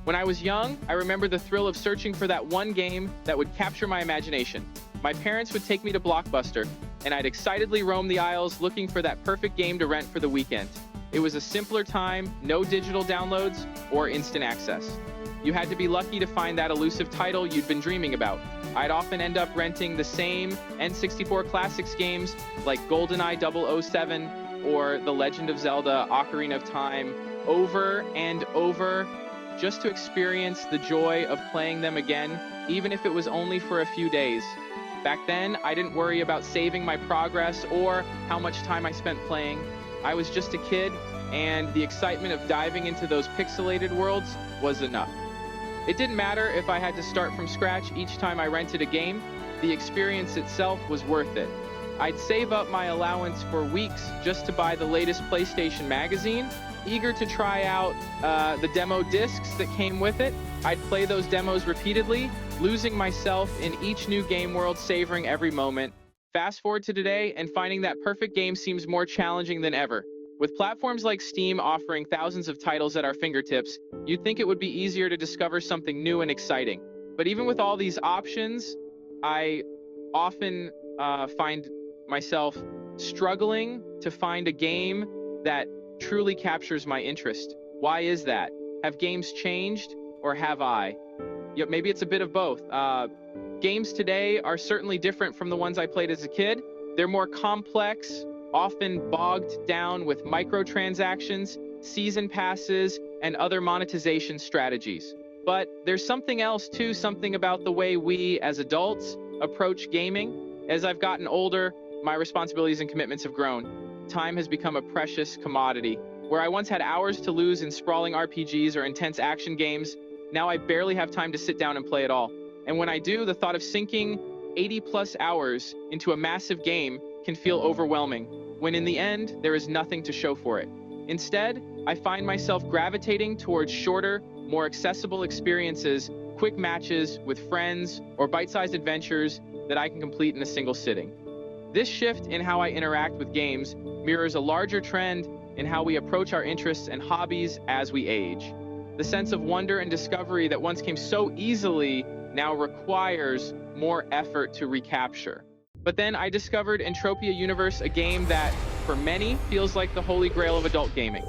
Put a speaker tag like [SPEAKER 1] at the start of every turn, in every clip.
[SPEAKER 1] When I was young, I remember the thrill of searching for that one game that would capture my imagination. My parents would take me to Blockbuster, and I'd excitedly roam the aisles looking for that perfect game to rent for the weekend. It was a simpler time, no digital downloads or instant access. You had to be lucky to find that elusive title you'd been dreaming about. I'd often end up renting the same N64 Classics games like GoldenEye 007 or The Legend of Zelda: Ocarina of Time over and over, just to experience the joy of playing them again, even if it was only for a few days. Back then, I didn't worry about saving my progress or how much time I spent playing. I was just a kid, and the excitement of diving into those pixelated worlds was enough. It didn't matter if I had to start from scratch each time I rented a game. The experience itself was worth it. I'd save up my allowance for weeks just to buy the latest PlayStation magazine, eager to try out the demo discs that came with it. I'd play those demos repeatedly, losing myself in each new game world, savoring every moment. Fast forward to today, and finding that perfect game seems more challenging than ever. With platforms like Steam offering thousands of titles at our fingertips, you'd think it would be easier to discover something new and exciting. But even with all these options, I often find myself struggling to find a game that truly captures my interest. Why is that? Have games changed, or have I? Yep, maybe it's a bit of both. Games today are certainly different from the ones I played as a kid. They're more complex, often bogged down with microtransactions, season passes, and other monetization strategies. But there's something else too, something about the way we as adults approach gaming. As I've gotten older, my responsibilities and commitments have grown. Time has become a precious commodity. Where I once had hours to lose in sprawling RPGs or intense action games, now I barely have time to sit down and play at all. And when I do, the thought of sinking 80+ hours into a massive game can feel overwhelming, when in the end, there is nothing to show for it. Instead, I find myself gravitating towards shorter, more accessible experiences, quick matches with friends, or bite-sized adventures that I can complete in a single sitting. This shift in how I interact with games mirrors a larger trend in how we approach our interests and hobbies as we age. The sense of wonder and discovery that once came so easily now requires more effort to recapture. But then I discovered Entropia.Universe, a game that, for many, feels like the holy grail of adult gaming.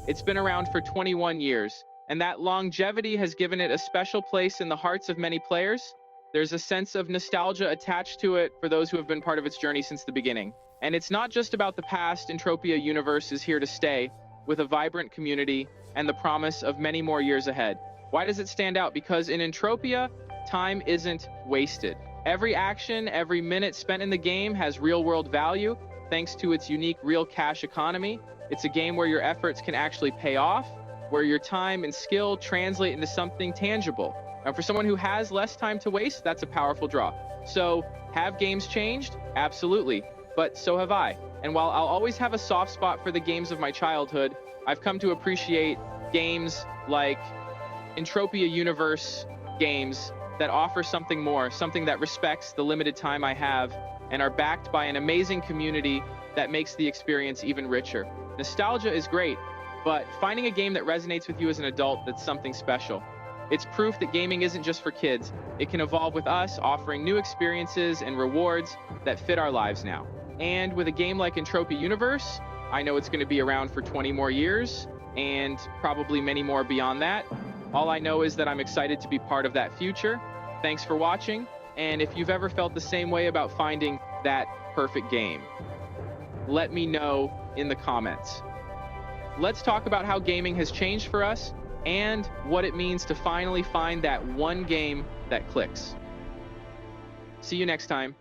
[SPEAKER 1] It's been around for 21 years, and that longevity has given it a special place in the hearts of many players. There's a sense of nostalgia attached to it for those who have been part of its journey since the beginning. And it's not just about the past. Entropia.Universe is here to stay, with a vibrant community and the promise of many more years ahead. Why does it stand out? Because in Entropia, time isn't wasted. Every action, every minute spent in the game has real-world value, thanks to its unique real cash economy. It's a game where your efforts can actually pay off, where your time and skill translate into something tangible. And for someone who has less time to waste, that's a powerful draw. So, have games changed? Absolutely. But so have I. And while I'll always have a soft spot for the games of my childhood, I've come to appreciate games like Entropia.Universe games that offer something more, something that respects the limited time I have and are backed by an amazing community that makes the experience even richer. Nostalgia is great, but finding a game that resonates with you as an adult, that's something special. It's proof that gaming isn't just for kids. It can evolve with us, offering new experiences and rewards that fit our lives now. And with a game like Entropia.Universe, I know it's going to be around for 20 more years, and probably many more beyond that. All I know is that I'm excited to be part of that future. Thanks for watching, and if you've ever felt the same way about finding that perfect game, let me know in the comments. Let's talk about how gaming has changed for us and what it means to finally find that one game that clicks. See you next time.